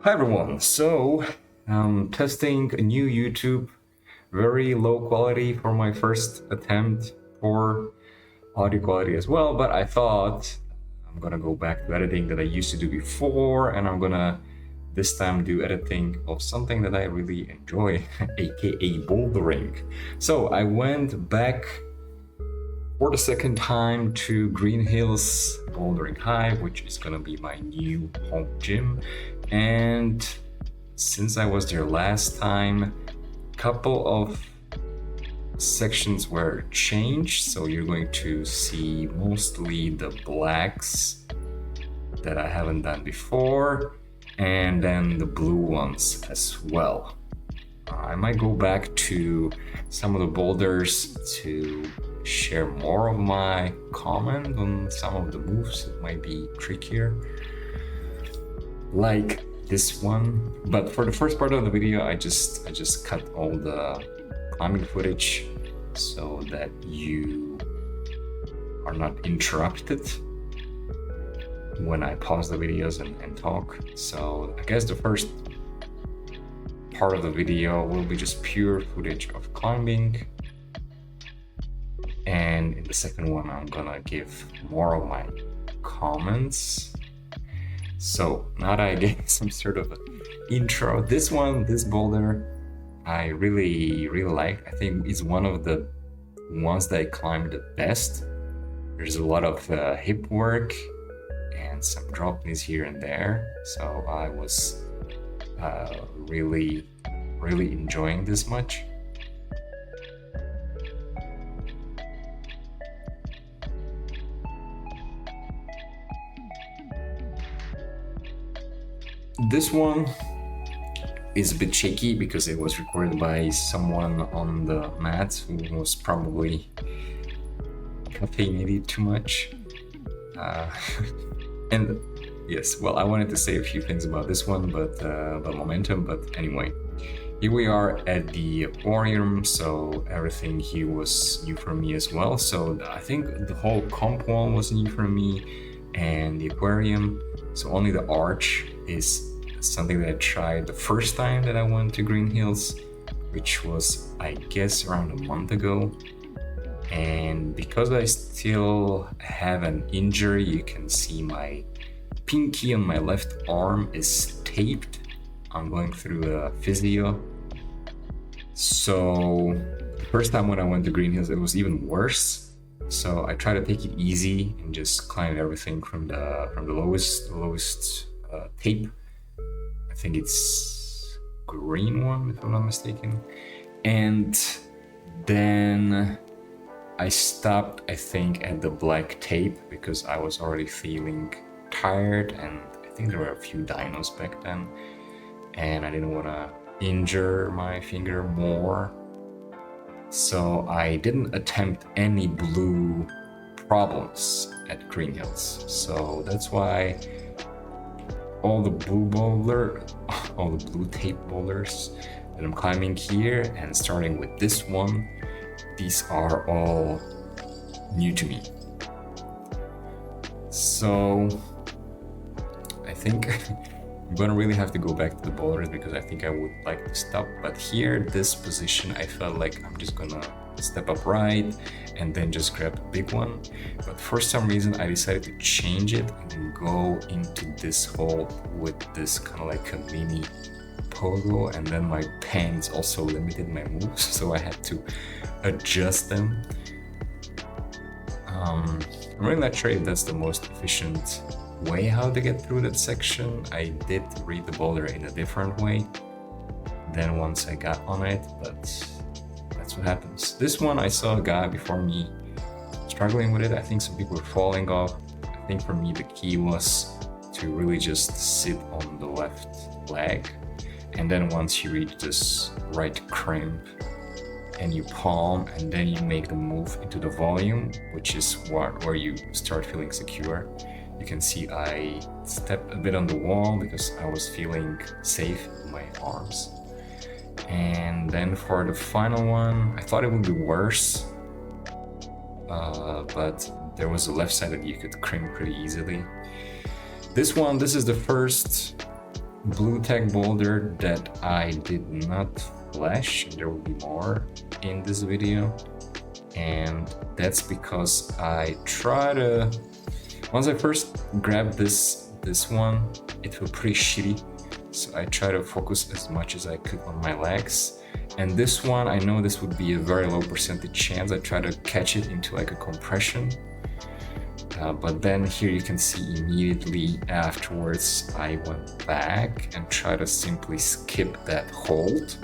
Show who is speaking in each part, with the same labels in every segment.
Speaker 1: Hi everyone, so I'm testing a new YouTube, very low quality for my first attempt for audio quality as well, but I thought I'm gonna go back to editing that I used to do before, and I'm gonna this time do editing of something that I really enjoy, aka bouldering. So I went back for the second time to Greenhills Bouldering Hive, which is gonna be my new home gym. And since I was there last time, a couple of sections were changed, so you're going to see mostly the blacks that I haven't done before, and then the blue ones as well. I might go back to some of the boulders to share more of my comment on some of the moves that might be trickier, like this one. But for the first part of the video, I just cut all the climbing footage so that you are not interrupted when I pause the videos and talk. So I guess the first part of the video will be just pure footage of climbing, and in the second one I'm gonna give more of my comments. So now that I gave some sort of intro, this boulder I really like. I think it's one of the ones that I climbed the best. There's a lot of hip work and some drop knees here and there, so I was really enjoying this much. This one is a bit shaky because it was recorded by someone on the mat who was probably caffeinated too much. And yes, well, I wanted to say a few things about this one, but about momentum. But anyway, here we are at the aquarium, so everything here was new for me as well. So I think the whole comp wall was new for me, and the aquarium. So only the arch is something that I tried the first time that I went to Greenhills, which was, I guess, around a month ago. And because I still have an injury, you can see my pinky on my left arm is taped. I'm going through a physio. So the first time when I went to Greenhills, it was even worse. So I try to take it easy and just climb everything from the lowest tape. I think it's green one, if I'm not mistaken. And then I stopped, I think, at the black tape because I was already feeling tired, and I think there were a few dinos back then, and I didn't want to injure my finger more. So I didn't attempt any blue problems at Greenhills. So that's why all the blue tape boulders that I'm climbing here, and starting with this one, these are all new to me. So I think I'm gonna really have to go back to the boulders because I think I would like to stop. But here, this position, I felt like I'm just gonna step up right and then just grab a big one. But for some reason, I decided to change it and go into this hole with this kind of like a mini pogo, and then my pants also limited my moves, so I had to adjust them. I'm really not sure if that's the most efficient way how to get through that section. I did read the boulder in a different way than once I got on it, but that's what happens. This one, I saw a guy before me struggling with it. I think some people were falling off. I think for me the key was to really just sit on the left leg, and then once you reach this right crimp and you palm, and then you make the move into the volume, which is where you start feeling secure. You can see I stepped a bit on the wall because I was feeling safe in my arms. And then for the final one, I thought it would be worse, but there was a left side that you could crimp pretty easily. This is the first blue tag boulder that I did not flash. There will be more in this video, and that's because I try to, once I first grabbed this one, it felt pretty shitty, so I try to focus as much as I could on my legs. And this one, I know this would be a very low percentage chance. I try to catch it into like a compression. But then here you can see immediately afterwards I went back and tried to simply skip that hold,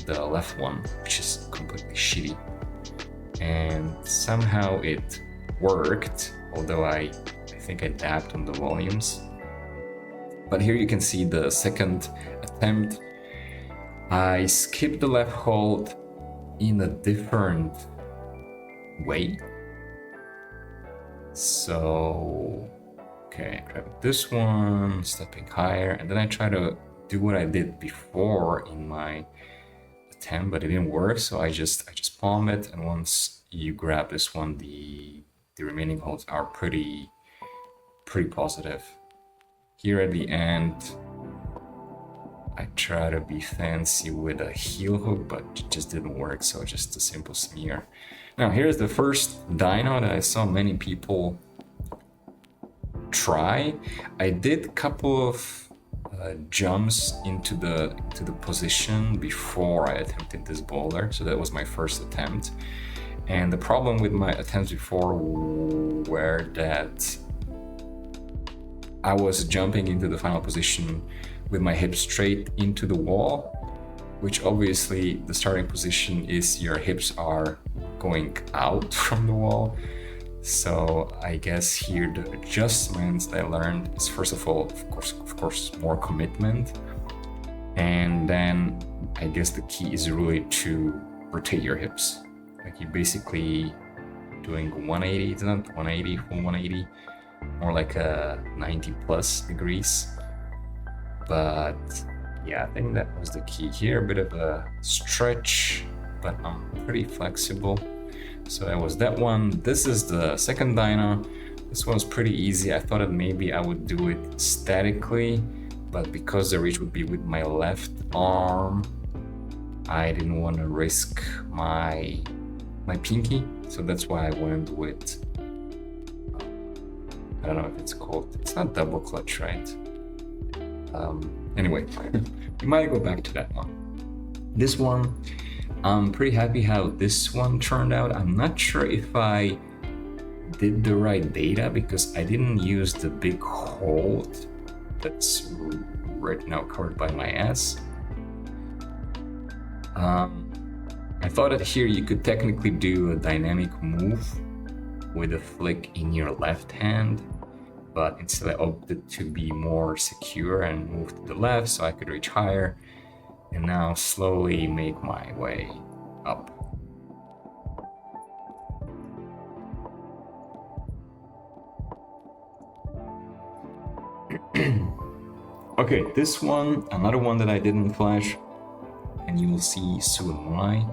Speaker 1: the left one, which is completely shitty. And somehow it worked, although I think I dabbed on the volumes. But here you can see the second attempt. I skipped the left hold in a different way. So, okay, I grab this one, stepping higher, and then I try to do what I did before in my attempt, but it didn't work. So I just palm it, and once you grab this one, the remaining holds are pretty positive. Here at the end, I try to be fancy with a heel hook, but it just didn't work, so just a simple smear. Now here's the first dyno that I saw many people try. I did a couple of jumps into the position before I attempted this boulder, so that was my first attempt. And the problem with my attempts before were that I was jumping into the final position with my hips straight into the wall, which obviously the starting position is your hips are going out from the wall. So I guess here the adjustments that I learned is, first of all, of course, more commitment. And then I guess the key is really to rotate your hips. Like you're basically doing 180, it's not 180, full 180, more like a 90 plus degrees. But yeah, I think that was the key here. A bit of a stretch, but I'm pretty flexible. So that was that one. This is the second dyno. This one's pretty easy. I thought that maybe I would do it statically, but because the reach would be with my left arm, I didn't want to risk my pinky. So that's why I went with, I don't know if it's called, it's not double clutch, right? Anyway, we might go back to that one. This one, I'm pretty happy how this one turned out. I'm not sure if I did the right data because I didn't use the big hold that's right now covered by my ass. I thought that here you could technically do a dynamic move with a flick in your left hand, but instead I opted to be more secure and move to the left so I could reach higher and now slowly make my way up. Okay, this one, another one that I didn't flash, and you will see soon why.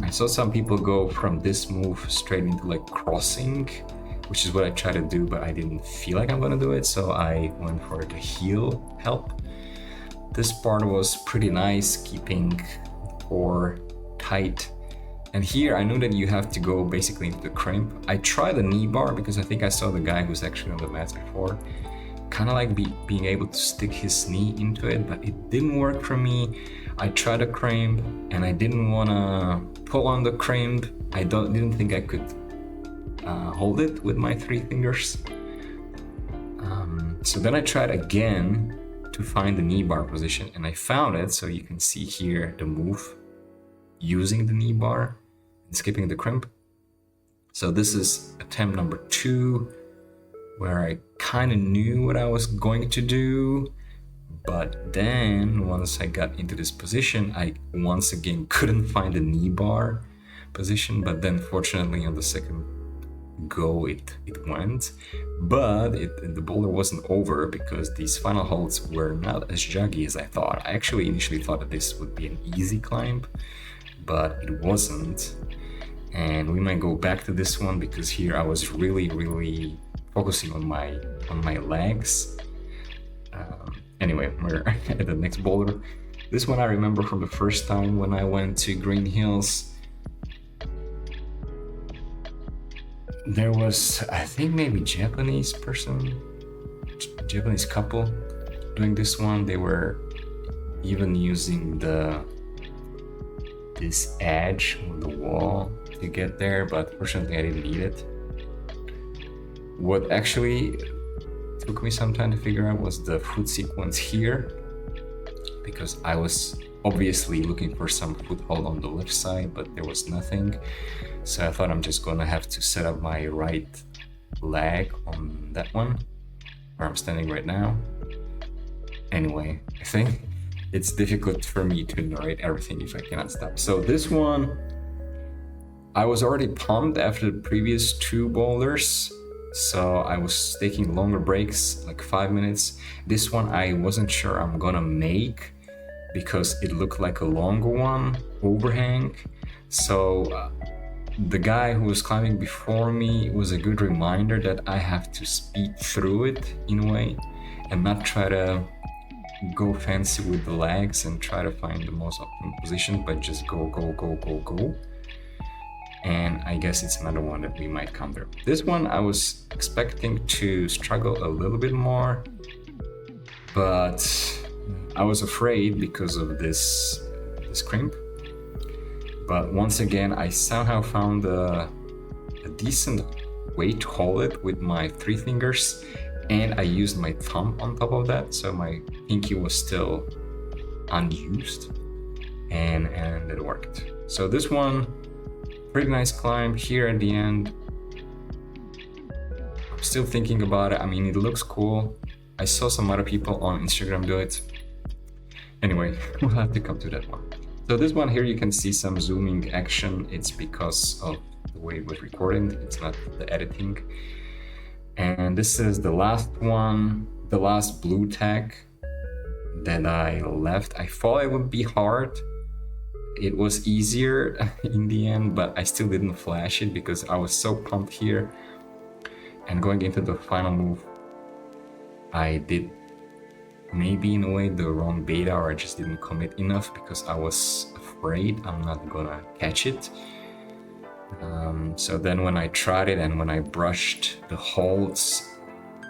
Speaker 1: I saw some people go from this move straight into like crossing, which is what I try to do, but I didn't feel like I'm gonna do it, so I went for the heel help. This part was pretty nice, keeping core tight. And here I knew that you have to go basically into the crimp. I tried the knee bar because I think I saw the guy who's actually on the mats before, kind of like being able to stick his knee into it, but it didn't work for me. I tried a crimp and I didn't want to pull on the crimp. I didn't think I could hold it with my 3 fingers. So then I tried again to find the knee bar position and I found it. So you can see here the move using the knee bar and skipping the crimp. So this is attempt number 2, where I kind of knew what I was going to do. But then once I got into this position, I once again couldn't find the knee bar position, but then fortunately on the second go it went. But the boulder wasn't over because these final holds were not as juggy as I thought. I actually initially thought that this would be an easy climb, but it wasn't. And we might go back to this one because here I was really focusing on my legs. Anyway, we're at the next boulder. This one I remember from the first time when I went to Greenhills. There was, I think, maybe Japanese couple doing this one. They were even using this edge on the wall to get there, but fortunately I didn't need it. What actually took me some time to figure out was the foot sequence here, because I was obviously looking for some foothold on the left side, but there was nothing. So I thought I'm just gonna have to set up my right leg on that one, where I'm standing right now. Anyway, I think it's difficult for me to narrate everything if I cannot stop. So this one, I was already pumped after the previous 2 boulders. So I was taking longer breaks, like 5 minutes. This one I wasn't sure I'm gonna make because it looked like a longer one, overhang. So the guy who was climbing before me was a good reminder that I have to speed through it in a way and not try to go fancy with the legs and try to find the most optimal position, but just go. And I guess it's another one that we might counter. This one I was expecting to struggle a little bit more, but I was afraid because of this crimp. But once again, I somehow found a decent way to hold it with my 3 fingers, and I used my thumb on top of that, so my pinky was still unused, and it worked. So this one, pretty nice climb here at the end. I'm still thinking about it. I mean, it looks cool. I saw some other people on Instagram do it. Anyway, we'll have to come to that one. So this one here, you can see some zooming action. It's because of the way it was recording. It's not the editing. And this is the last one, the last blue tag that I left. I thought it would be hard. It was easier in the end, but I still didn't flash it because I was so pumped here. And going into the final move, I did maybe in a way the wrong beta, or I just didn't commit enough because I was afraid I'm not gonna catch it. So then when I tried it and when I brushed the holds,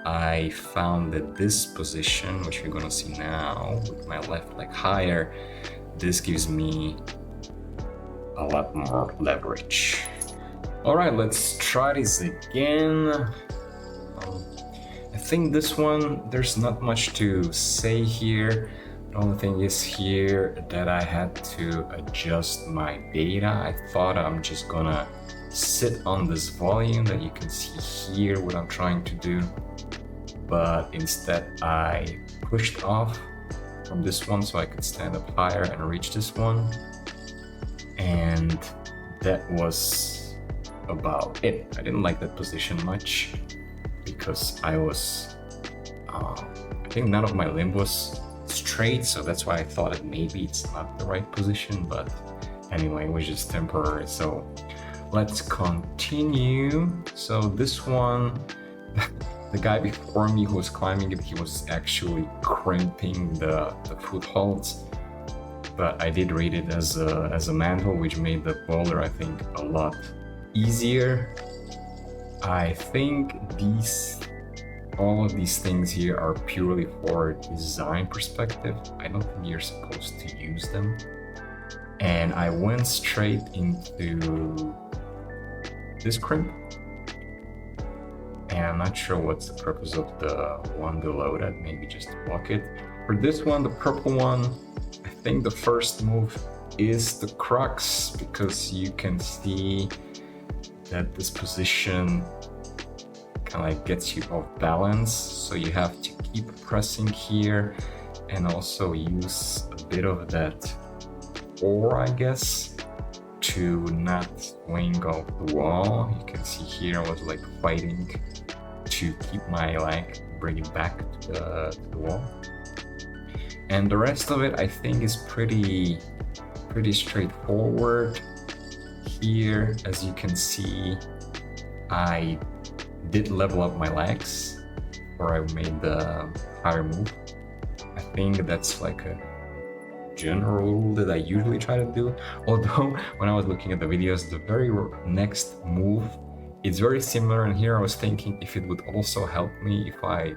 Speaker 1: I found that this position, which you're gonna see now with my left leg higher, this gives me a lot more leverage. All right, let's try this again. I think this one, there's not much to say here. The only thing is here that I had to adjust my beta. I thought I'm just gonna sit on this volume that you can see here, what I'm trying to do. But instead I pushed off from this one so I could stand up higher and reach this one. And that was about it. I didn't like that position much because I was, I think none of my limb was straight, so that's why I thought that maybe it's not the right position, but anyway, it was just temporary. So let's continue. So this one, the guy before me who was climbing it, he was actually crimping the footholds, but I did read it as a manhole, which made the boulder, I think, a lot easier. I think all of these things here are purely for design perspective. I don't think you're supposed to use them. And I went straight into this crimp. And I'm not sure what's the purpose of the one below that, maybe just to block it. For this one, the purple one, I think the first move is the crux, because you can see that this position kind of like gets you off balance. So you have to keep pressing here and also use a bit of that ore, I guess, to not swing off the wall. You can see here I was like fighting to keep my leg, bring it back to the wall. And the rest of it I think is pretty straightforward. Here, as you can see, I did level up my legs, or I made the higher move. I think that's like a general rule that I usually try to do. Although when I was looking at the videos, the very next move, it's very similar, and here I was thinking if it would also help me if I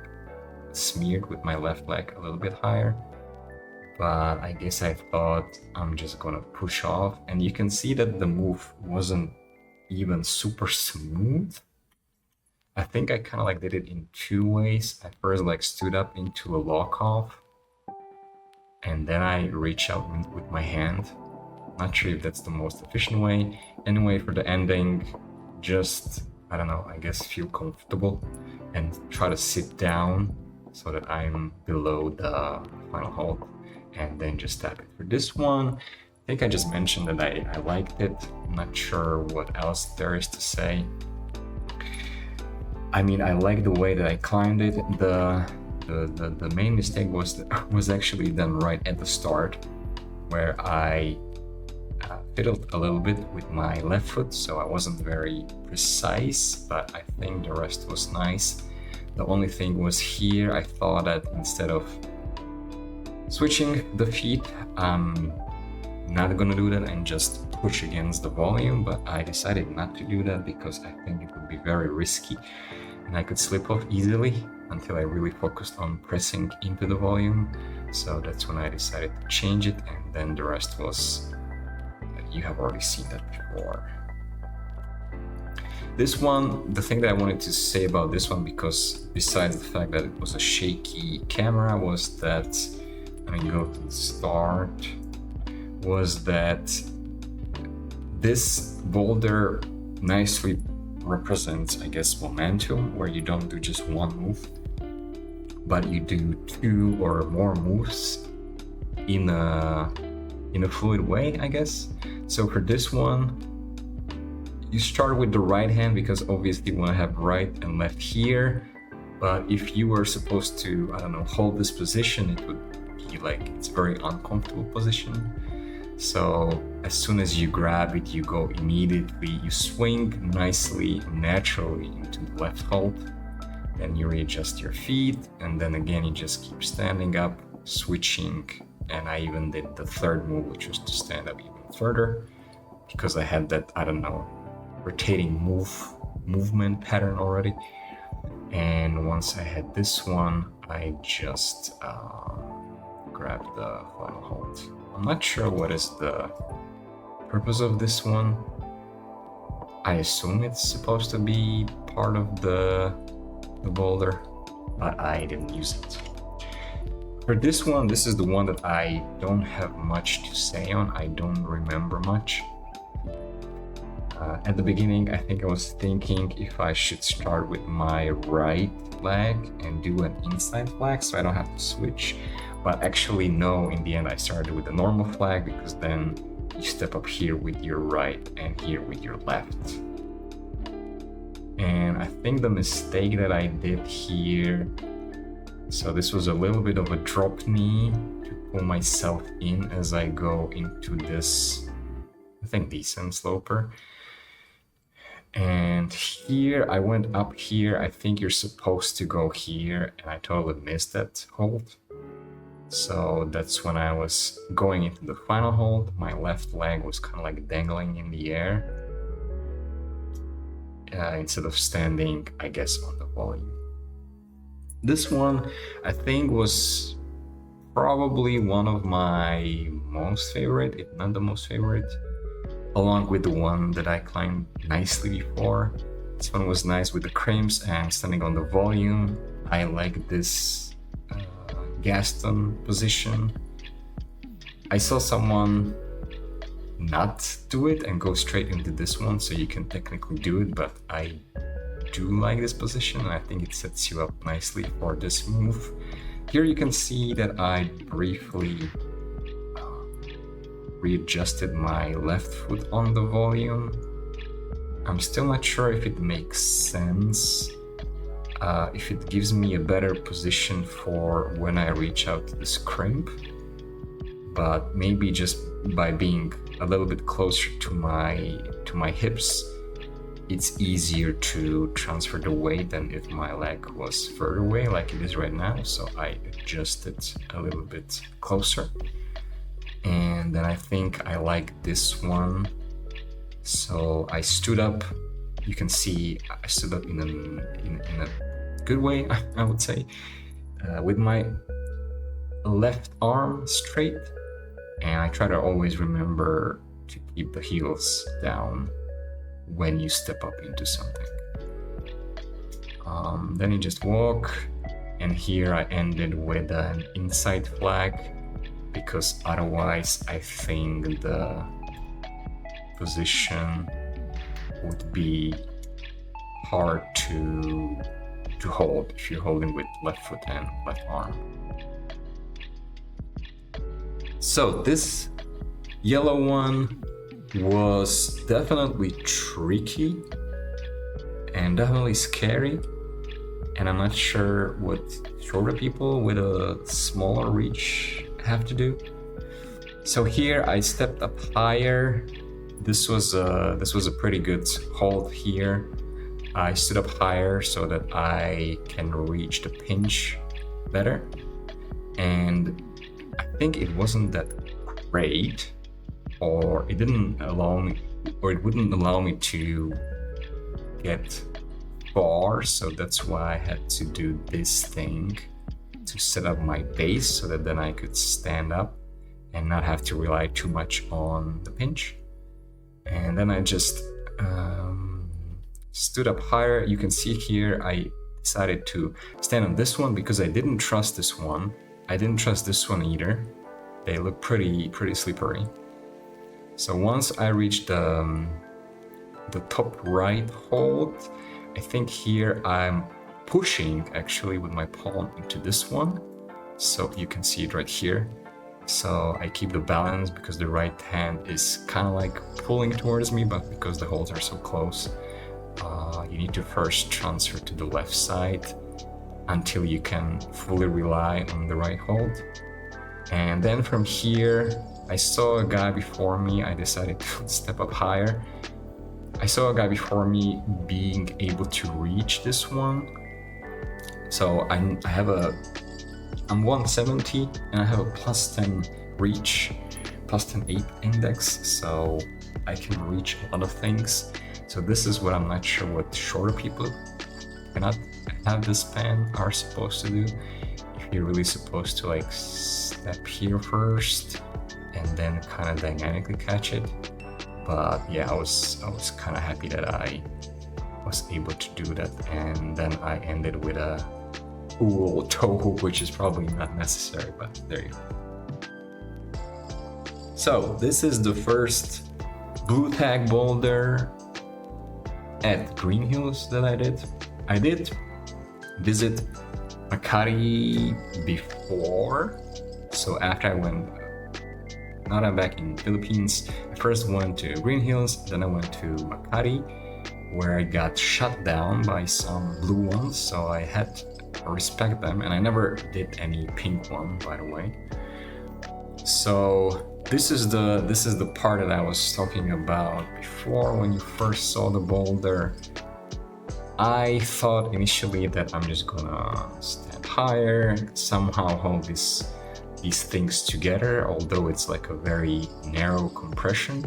Speaker 1: smeared with my left leg a little bit higher, but I guess I thought I'm just gonna push off, and you can see that the move wasn't even super smooth. I think I kind of like did it in two ways. I first like stood up into a lock off, and then I reach out with my hand. Not sure if that's the most efficient way. Anyway, for the ending, just, I don't know, I guess feel comfortable and try to sit down so that I'm below the final hold, and then just tap it. For this one, I think I just mentioned that I liked it. I'm not sure what else there is to say. I mean, I like the way that I climbed it. The main mistake was actually done right at the start, where I fiddled a little bit with my left foot, so I wasn't very precise, but I think the rest was nice. The only thing was here, I thought that instead of switching the feet, I'm not gonna do that and just push against the volume, but I decided not to do that because I think it would be very risky and I could slip off easily until I really focused on pressing into the volume. So that's when I decided to change it, and then the rest was, you have already seen that before. This one, the thing that I wanted to say about this one, because besides the fact that it was a shaky camera, was that, when you go to the start, was that this boulder nicely represents, I guess, momentum, where you don't do just one move, but you do two or more moves in a fluid way, I guess. So for this one, you start with the right hand because obviously you want to have right and left here. But if you were supposed to, I don't know, hold this position, it would be like, it's a very uncomfortable position. So as soon as you grab it, you go immediately, you swing nicely, naturally into the left hold. Then you readjust your feet, and then again you just keep standing up, switching. And I even did the third move, which was to stand up even further, because I had that, I don't know, rotating movement pattern already. And once I had this one, I just grabbed the final hold. I'm not sure what is the purpose of this one. I assume it's supposed to be part of the boulder, but I didn't use it. For this one, this is the one that I don't have much to say on. I don't remember much. At the beginning, I think I was thinking if I should start with my right leg and do an inside flag so I don't have to switch. But actually, no, in the end, I started with a normal flag, because then you step up here with your right and here with your left. And I think the mistake that I did here, so this was a little bit of a drop knee to pull myself in as I go into this, I think, descent sloper. And here I went up here. I think you're supposed to go here, and I totally missed that hold. So that's when I was going into the final hold. My left leg was kind of like dangling in the air instead of standing, I guess, on the volume. This one, I think, was probably one of my most favorite, if not the most favorite, along with the one that I climbed nicely before. This one was nice with the crimps and standing on the volume. I like this Gaston position. I saw someone not do it and go straight into this one, so you can technically do it, but I do like this position, and I think it sets you up nicely for this move. Here you can see that I briefly readjusted my left foot on the volume. I'm still not sure if it makes sense, if it gives me a better position for when I reach out to this crimp, but maybe just by being a little bit closer to my hips, it's easier to transfer the weight than if my leg was further away like it is right now. So I adjusted a little bit closer. And then I think I like this one. So I stood up. You can see I stood up in a good way, I would say, with my left arm straight. And I try to always remember to keep the heels down when you step up into something. Then you just walk, and here I ended with an inside flag, because otherwise I think the position would be hard to hold if you're holding with left foot and left arm. So this yellow one was definitely tricky and definitely scary, and I'm not sure what shorter people with a smaller reach have to do. So here I stepped up higher. This was a pretty good hold here. I stood up higher so that I can reach the pinch better, and I think it wasn't that great, or it didn't allow me, or it wouldn't allow me to get far. So that's why I had to do this thing to set up my base so that then I could stand up and not have to rely too much on the pinch. And then I just stood up higher. You can see here I decided to stand on this one because I didn't trust this one. I didn't trust this one either. They look pretty slippery. So once I reached the top right hold, I think here I'm pushing actually with my palm into this one. So you can see it right here. So I keep the balance because the right hand is kind of like pulling towards me, but because the holds are so close, you need to first transfer to the left side until you can fully rely on the right hold. And then from here, I saw a guy before me. I decided to step up higher. I saw a guy before me being able to reach this one. So I'm 170 and I have a +10 reach, +10 8 index, so I can reach a lot of things. So this is what I'm not sure what shorter people cannot have this span are supposed to do. If you're really supposed to like step here first and then kind of dynamically catch it. But yeah, I was kind of happy that I was able to do that, and then I ended with a cool toe hook, which is probably not necessary, but there you go. So this is the first blue tag boulder at Greenhills that I did. I did visit Makati before, so after I went, now that I'm back in Philippines, I first went to Greenhills, then I went to Makati, where I got shut down by some blue ones, so I had to respect them, and I never did any pink one, by the way. So this is the part that I was talking about before. When you first saw the boulder, I thought initially that I'm just gonna stand higher, somehow hold these things together, although it's like a very narrow compression,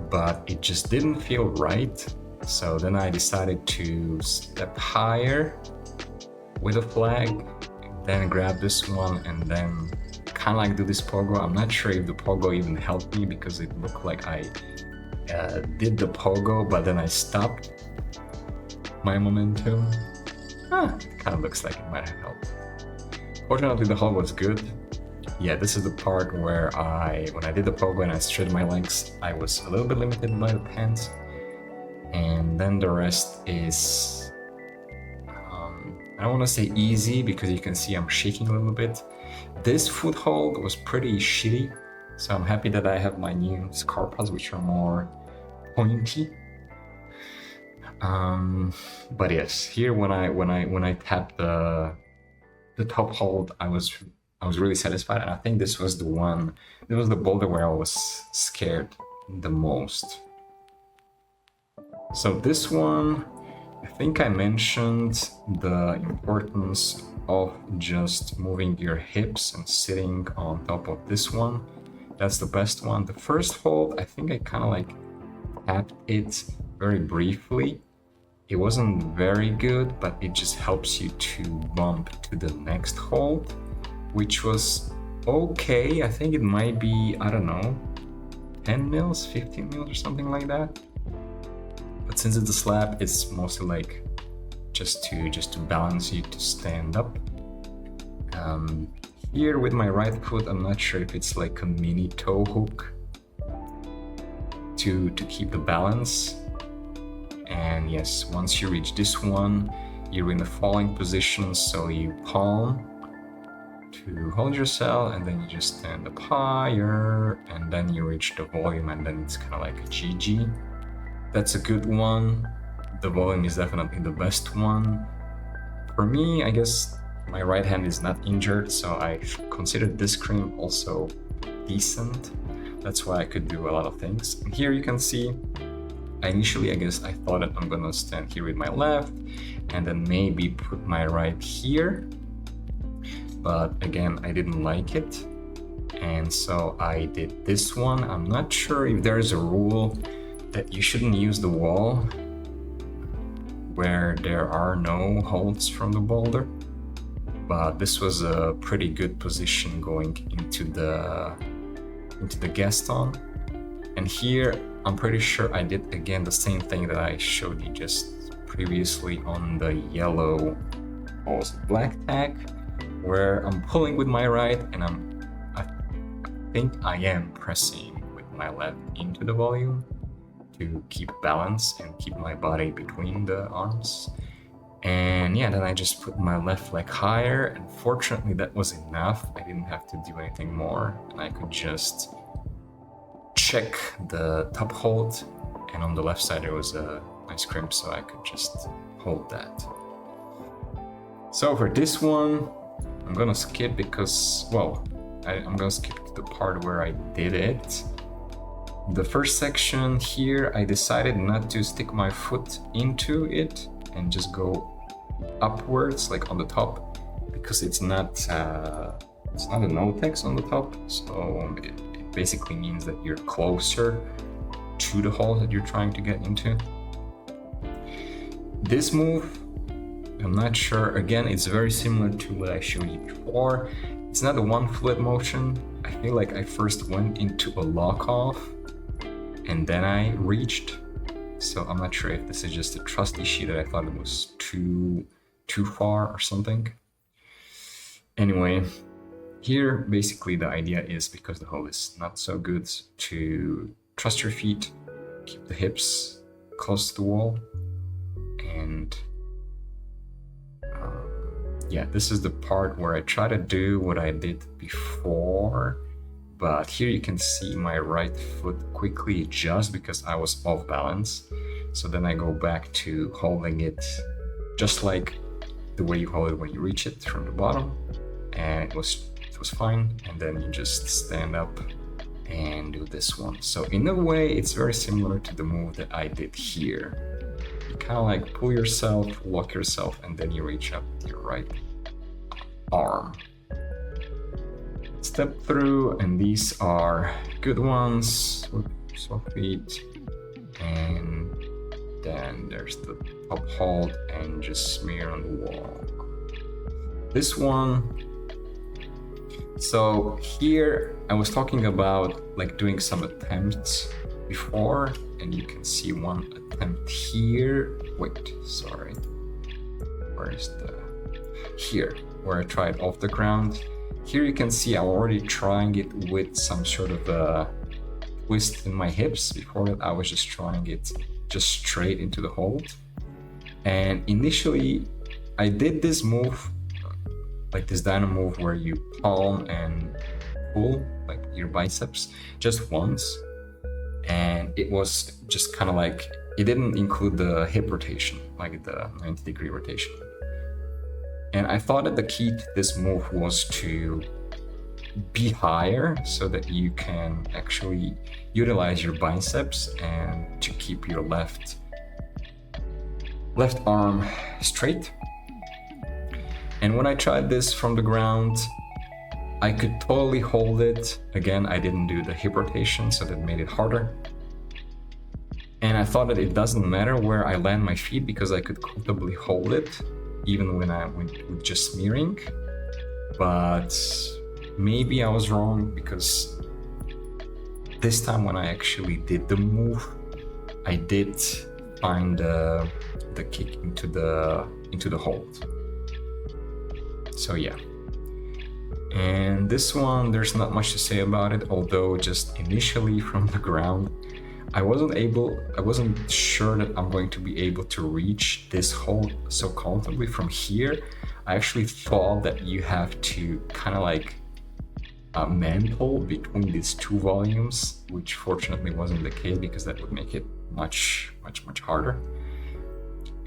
Speaker 1: but it just didn't feel right. So then I decided to step higher with a flag, then grab this one, and then kind of like do this pogo. I'm not sure if the pogo even helped me because it looked like I did the pogo, but then I stopped my momentum. Kind of looks like it might have helped. Fortunately, the hold was good. Yeah, this is the part where when I did the pogo and I stretched my legs, I was a little bit limited by the pants. And then the rest is, I don't want to say easy because you can see I'm shaking a little bit. This foothold was pretty shitty, so I'm happy that I have my new Scarpas, which are more pointy. But yes, here when I tapped the top hold, I was really satisfied, and I think this was the boulder where I was scared the most. So this one, I think I mentioned the importance of just moving your hips and sitting on top of this one. That's the best one. The first hold, I think I kind of like tapped it very briefly. It wasn't very good, but it just helps you to bump to the next hold, which was okay. I think it might be, I don't know, 10 mils, 15 mils or something like that. But since it's a slab, it's mostly like just to balance you to stand up. Here with my right foot, I'm not sure if it's like a mini toe hook to keep the balance. And yes, once you reach this one, you're in the falling position, so you palm to hold yourself, and then you just stand up higher, and then you reach the volume, and then it's kind of like a GG. That's a good one. The volume is definitely the best one. For me, I guess my right hand is not injured, so I considered this cream also decent. That's why I could do a lot of things. And here you can see, I thought that I'm gonna stand here with my left and then maybe put my right here. But again, I didn't like it. And so I did this one. I'm not sure if there's a rule that you shouldn't use the wall where there are no holds from the boulder. But this was a pretty good position going into the Gaston. And here, I'm pretty sure I did again the same thing that I showed you just previously on the yellow, black tack, where I'm pulling with my right and I think I am pressing with my left into the volume to keep balance and keep my body between the arms. And yeah, then I just put my left leg higher, and fortunately that was enough. I didn't have to do anything more, and I could just check the top hold, and on the left side there was a nice crimp, so I could just hold that. So for this one, I'm gonna skip because, I'm gonna skip to the part where I did it. The first section here, I decided not to stick my foot into it and just go upwards, like on the top, because it's not a no-tex on the top, so it basically means that you're closer to the hole that you're trying to get into. This move, I'm not sure, again, it's very similar to what I showed you before. It's not a one foot motion. I feel like I first went into a lock off and then I reached. So I'm not sure if this is just a trust issue that I thought it was too far or something. Anyway, here basically the idea is, because the hole is not so good, to trust your feet, keep the hips close to the wall, and yeah, this is the part where I try to do what I did before, but here you can see my right foot quickly adjusts because I was off balance. So then I go back to holding it just like the way you hold it when you reach it from the bottom, and it was fine. And then you just stand up and do this one. So in a way, it's very similar to the move that I did here. You kind of like pull yourself, lock yourself, and then you reach up your right arm. Step through, and these are good ones. Soft feet, and then there's the top hold and just smear on the wall. This one, so here I was talking about like doing some attempts before, and you can see one attempt here. Wait, sorry. Where is here, where I tried off the ground. Here you can see I'm already trying it with some sort of a twist in my hips. Before that, I was just trying it just straight into the hold. And initially, I did this move, like this dyno move where you palm and pull like your biceps just once. And it was just kind of like, it didn't include the hip rotation, like the 90-degree rotation. And I thought that the key to this move was to be higher so that you can actually utilize your biceps and to keep your left left arm straight. And when I tried this from the ground, I could totally hold it. Again, I didn't do the hip rotation, so that made it harder. And I thought that it doesn't matter where I land my feet because I could comfortably hold it, even when I went with just smearing. But maybe I was wrong, because this time when I actually did the move, I did find the kick into the hold. So yeah. And this one, there's not much to say about it, although just initially from the ground, I wasn't sure that I'm going to be able to reach this hold so comfortably from here. I actually thought that you have to kind of like mantle between these two volumes, which fortunately wasn't the case, because that would make it much harder.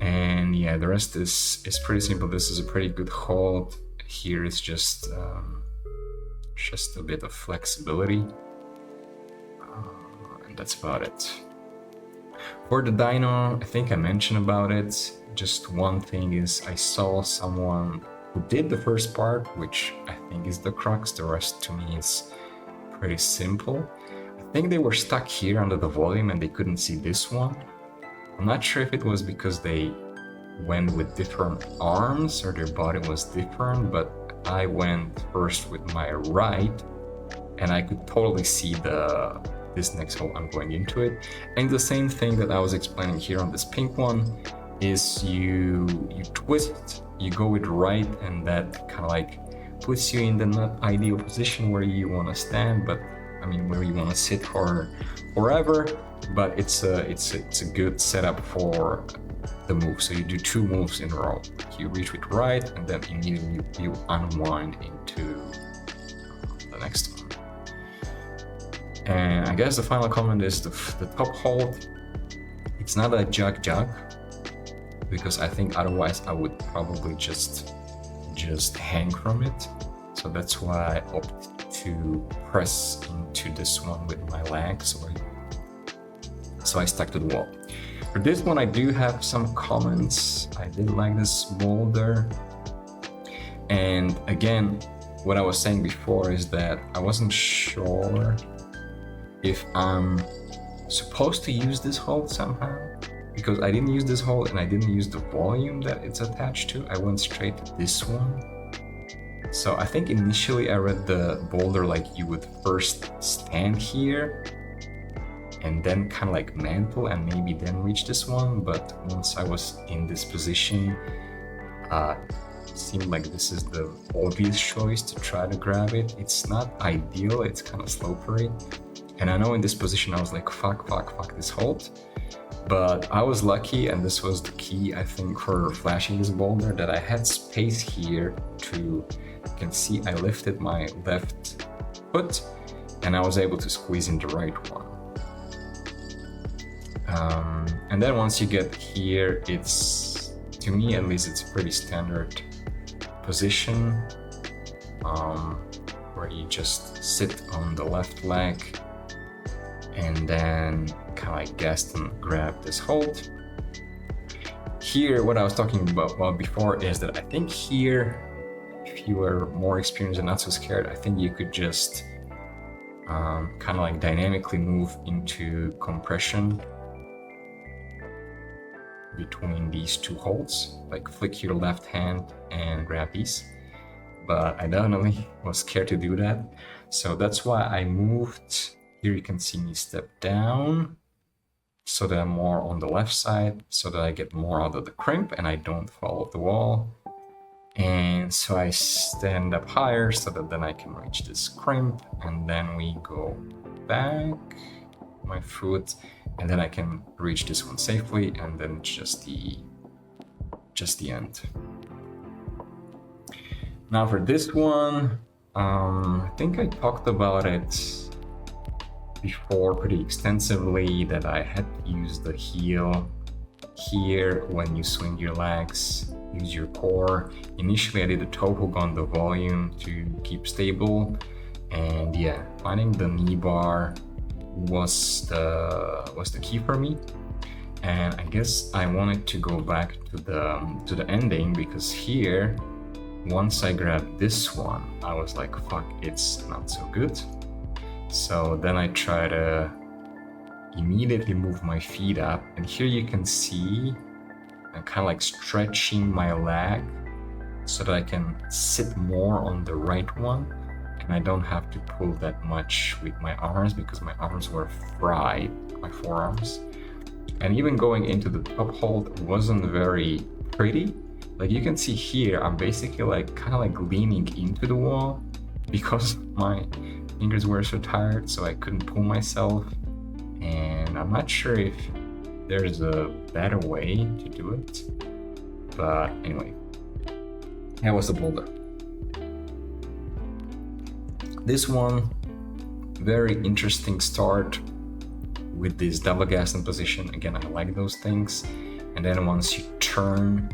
Speaker 1: And yeah, the rest is pretty simple. This is a pretty good hold. Here is just a bit of flexibility, and that's about it. For the dyno, I think I mentioned about it. Just one thing is, I saw someone who did the first part, which I think is the crux. The rest to me is pretty simple. I think they were stuck here under the volume and they couldn't see this one. I'm not sure if it was because they went with different arms or their body was different, but I went first with my right and I could totally see this next hole I'm going into it. And the same thing that I was explaining here on this pink one is you twist, you go with right, and that kind of like puts you in the not ideal position where you want to stand, but I mean where you want to sit for forever, but it's a good setup for the move. So you do two moves in a row. You reach with right, and then immediately you unwind into the next one. And I guess the final comment is the top hold. It's not a jug, because I think otherwise I would probably just hang from it. So that's why I opted to press into this one with my legs, so I stuck to the wall. For this one, I do have some comments. I did like this boulder. And again, what I was saying before is that I wasn't sure if I'm supposed to use this hold somehow, because I didn't use this hold and I didn't use the volume that it's attached to. I went straight to this one. So I think initially I read the boulder like you would first stand here and then kind of like mantle and maybe then reach this one. But once I was in this position, it seemed like this is the obvious choice to try to grab it. It's not ideal, it's kind of slippery. And I know in this position I was like, fuck this hold. But I was lucky, and this was the key, I think, for flashing this boulder, that I had space here to, you can see I lifted my left foot and I was able to squeeze in the right one. And then once you get here, it's, to me at least, it's a pretty standard position, where you just sit on the left leg and then kind of like guess and grab this hold. Here, what I was talking about before is that I think here, if you were more experienced and not so scared, I think you could just kind of like dynamically move into compression between these two holds, like flick your left hand and grab these. But I definitely was scared to do that. So that's why I moved. Here you can see me step down so that I'm more on the left side, so that I get more out of the crimp and I don't fall off the wall. And so I stand up higher so that then I can reach this crimp, and then we go back my foot, and then I can reach this one safely, and then just the end. Now for this one, I think I talked about it before pretty extensively, that I had to use the heel here when you swing your legs, use your core. Initially I did a toe hook on the volume to keep stable, and yeah, finding the knee bar was the key for me. And I guess I wanted to go back to the ending, because here, once I grabbed this one, I was like, fuck, it's not so good. So then I try to immediately move my feet up, and here you can see I'm kind of like stretching my leg so that I can sit more on the right one, and I don't have to pull that much with my arms, because my arms were fried, my forearms. And even going into the top hold wasn't very pretty. Like you can see here, I'm basically like kind of like leaning into the wall because my fingers were so tired, so I couldn't pull myself. And I'm not sure if there's a better way to do it, but anyway, that was the boulder. This one, very interesting start with this double gas in position. Again, I like those things. And then once you turn,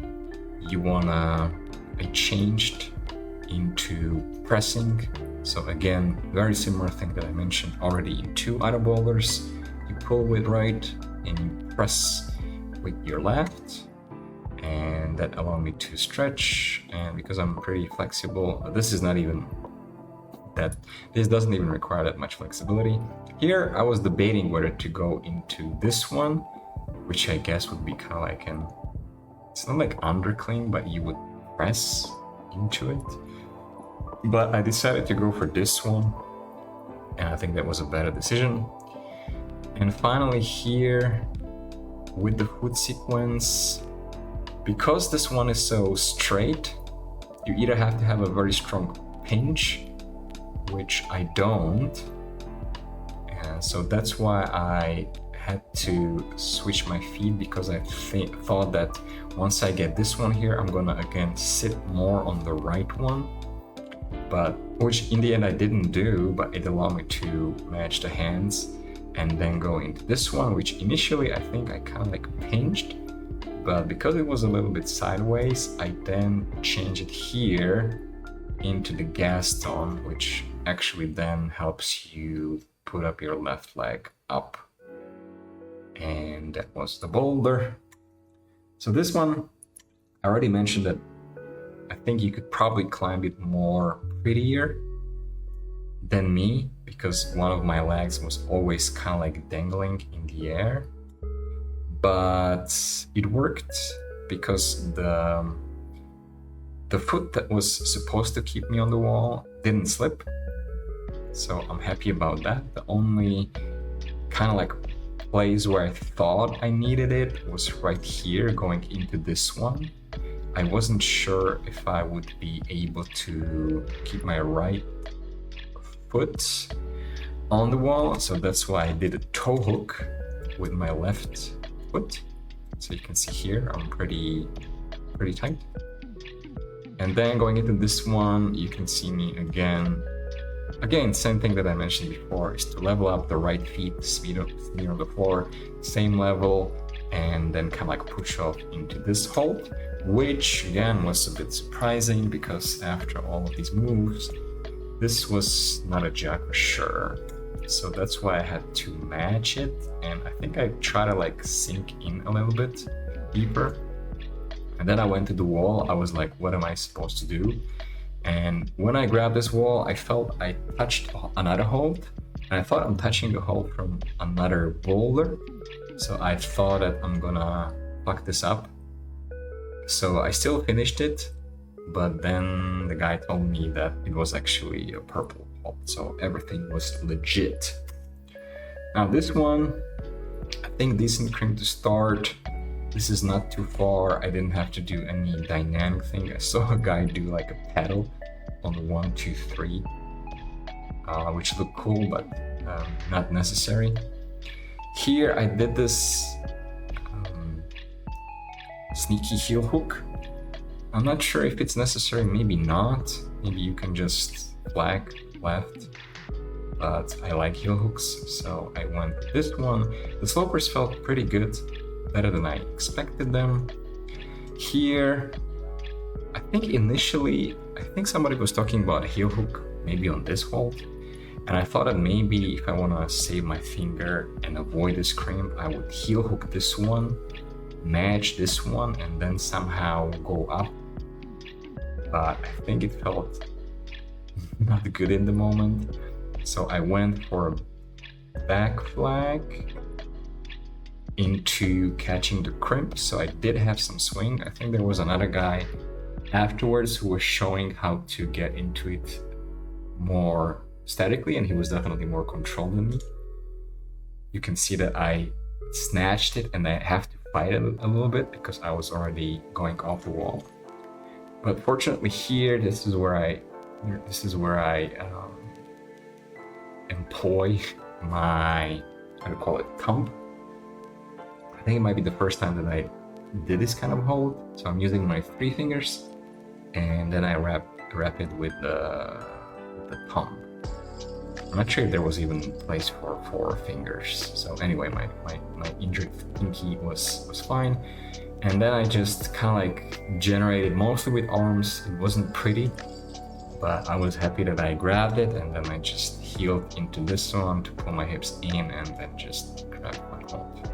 Speaker 1: I changed into pressing. So again, very similar thing that I mentioned already in 2 other boulders. You pull with right and you press with your left, and that allowed me to stretch. And because I'm pretty flexible, this doesn't even require that much flexibility. Here I was debating whether to go into this one, which I guess would be kind of like it's not like underclean, but you would press into it. But I decided to go for this one, and I think that was a better decision. And finally here, with the foot sequence, because this one is so straight, you either have to have a very strong pinch, which I don't, and so that's why I had to switch my feet, because I thought that once I get this one here, I'm gonna again sit more on the right one, but which in the end I didn't do, but it allowed me to match the hands and then go into this one, which initially I think I kind of like pinched, but because it was a little bit sideways, I then changed it here into the Gaston, which actually then helps you put up your left leg up. And that was the boulder. So this one, I already mentioned that I think you could probably climb it more prettier than me, because one of my legs was always kind of like dangling in the air. But it worked, because the foot that was supposed to keep me on the wall didn't slip. So I'm happy about that. The only kind of like place where I thought I needed it was right here, going into this one. I wasn't sure if I would be able to keep my right foot on the wall, so that's why I did a toe hook with my left foot. So you can see here I'm pretty tight. And then going into this one, you can see me again, same thing that I mentioned before, is to level up the right feet, speed on the floor, same level, and then kind of like push off into this hold, which again was a bit surprising, because after all of these moves, this was not a jack for sure. So that's why I had to match it, and I think I tried to like sink in a little bit deeper. And then I went to the wall. I was like, what am I supposed to do? And when I grabbed this wall, I felt I touched another hold, and I thought I'm touching the hold from another boulder. So I thought that I'm gonna fuck this up. So I still finished it, but then the guy told me that it was actually a purple hold, so everything was legit. Now this one, I think decent cream to start. This is not too far. I didn't have to do any dynamic thing. I saw a guy do like a pedal on the 1, 2, 3, which looked cool, but not necessary. Here I did this sneaky heel hook. I'm not sure if it's necessary, maybe not. Maybe you can just flag left, but I like heel hooks, so I went with this one. The slopers felt pretty good, better than I expected them. Here, I think initially, somebody was talking about a heel hook, maybe on this hold. And I thought that maybe if I want to save my finger and avoid this crimp, I would heel hook this one, match this one, and then somehow go up. But I think it felt not good in the moment. So I went for a back flag into catching the crimp. So I did have some swing. I think there was another guy afterwards who was showing how to get into it more statically, and he was definitely more controlled than me. You can see that I snatched it and I have to fight it a little bit because I was already going off the wall. But fortunately here, this is where I employ my, how to call it, comp. I think it might be the first time that I did this kind of hold. So I'm using my 3 fingers, and then I wrap it with the thumb. I'm not sure if there was even place for 4 fingers. So anyway, my injured pinky was fine. And then I just kind of like generated mostly with arms. It wasn't pretty, but I was happy that I grabbed it, and then I just heeled into this one to pull my hips in and then just grab my hold.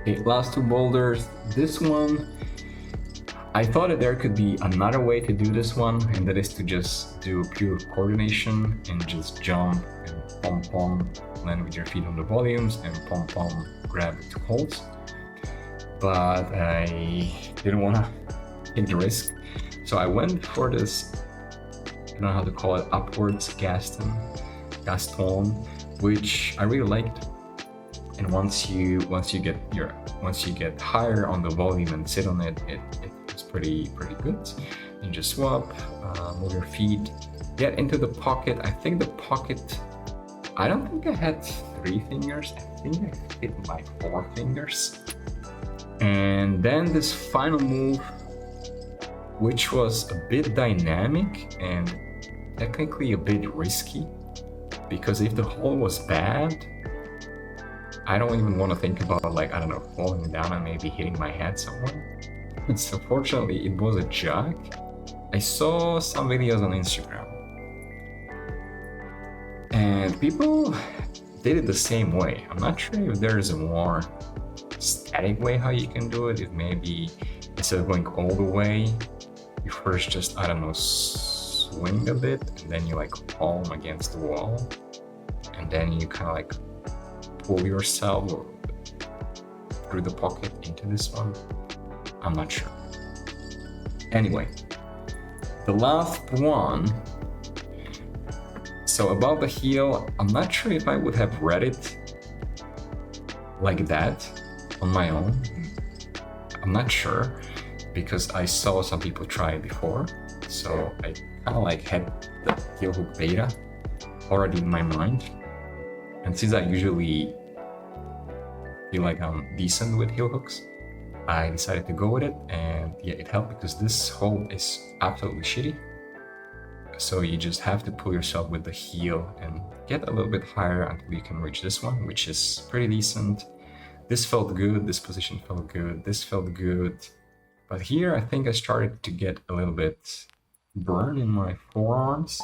Speaker 1: Okay, last 2 boulders. This one, I thought that there could be another way to do this one, and that is to just do pure coordination and just jump and pom-pom, land with your feet on the volumes, and pom-pom, grab 2 holds. But I didn't want to take the risk, so I went for this, I don't know how to call it, upwards Gaston, which I really liked. And once you get higher on the volume and sit on it, it's pretty good. You just swap, move your feet, get into the pocket. I think the pocket, I don't think I had 3 fingers. I think I fit my 4 fingers. And then this final move, which was a bit dynamic and technically a bit risky, because if the hole was bad, I don't even want to think about, like, I don't know, falling down and maybe hitting my head somewhere. So fortunately, it was a jug. I saw some videos on Instagram, and people did it the same way. I'm not sure if there's a more static way how you can do it. If maybe instead of going all the way, you first just, I don't know, swing a bit, and then you like palm against the wall, and then you kind of like pull yourself through the pocket into this one. I'm not sure. Anyway, the last one. So above the heel, I'm not sure if I would have read it like that on my own. I'm not sure, because I saw some people try it before. So I kind of like had the heel hook beta already in my mind. And since I usually feel like I'm decent with heel hooks, I decided to go with it, and yeah, it helped because this hold is absolutely shitty. So you just have to pull yourself with the heel and get a little bit higher until you can reach this one, which is pretty decent. This felt good, this position felt good, this felt good. But here I think I started to get a little bit burn in my forearms.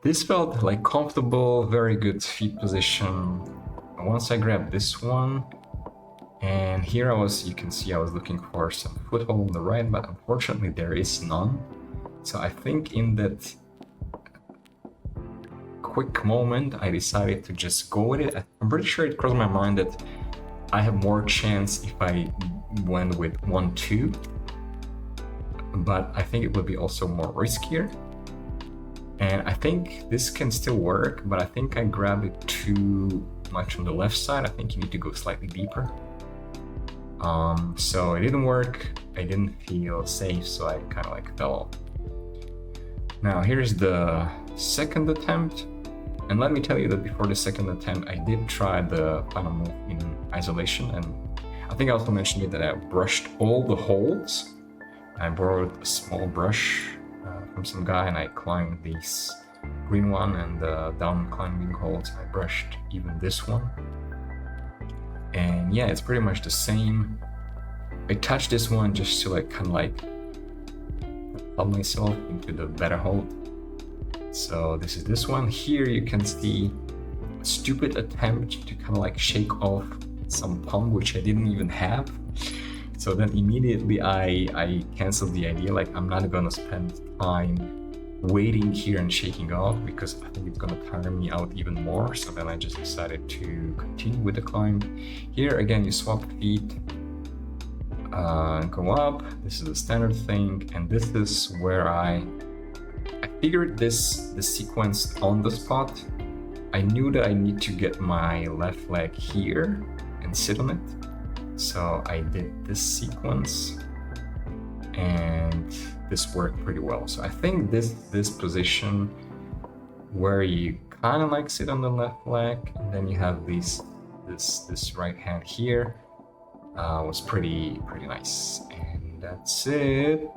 Speaker 1: This felt like comfortable, very good feet position. Once I grabbed this one, and here you can see I was looking for some foothold on the right, but unfortunately there is none. So I think in that quick moment, I decided to just go with it. I'm pretty sure it crossed my mind that I have more chance if I went with 1-2, but I think it would be also more riskier. And I think this can still work, but I think I grabbed it too much on the left side. I think you need to go slightly deeper. So it didn't work. I didn't feel safe, so I kind of like fell off. Now here's the second attempt. And let me tell you that before the second attempt, I did try the final move in isolation. And I think I also mentioned it that I brushed all the holds. I borrowed a small brush from some guy, and I climbed these green one and the down climbing holds. I brushed even this one. And yeah, it's pretty much the same. I touched this one just to like kind of like help myself into the better hold. So this is this one. Here you can see a stupid attempt to kind of like shake off some pump, which I didn't even have. So then immediately I canceled the idea, like I'm not gonna spend time waiting here and shaking off because I think it's gonna tire me out even more. So then I just decided to continue with the climb. Here again, you swap feet, go up. This is the standard thing, and this is where I figured this sequence on the spot. I knew that I need to get my left leg here and sit on it. So I did this sequence, and this worked pretty well. So I think this position where you kind of like sit on the left leg and then you have this right hand here was pretty nice. And that's it.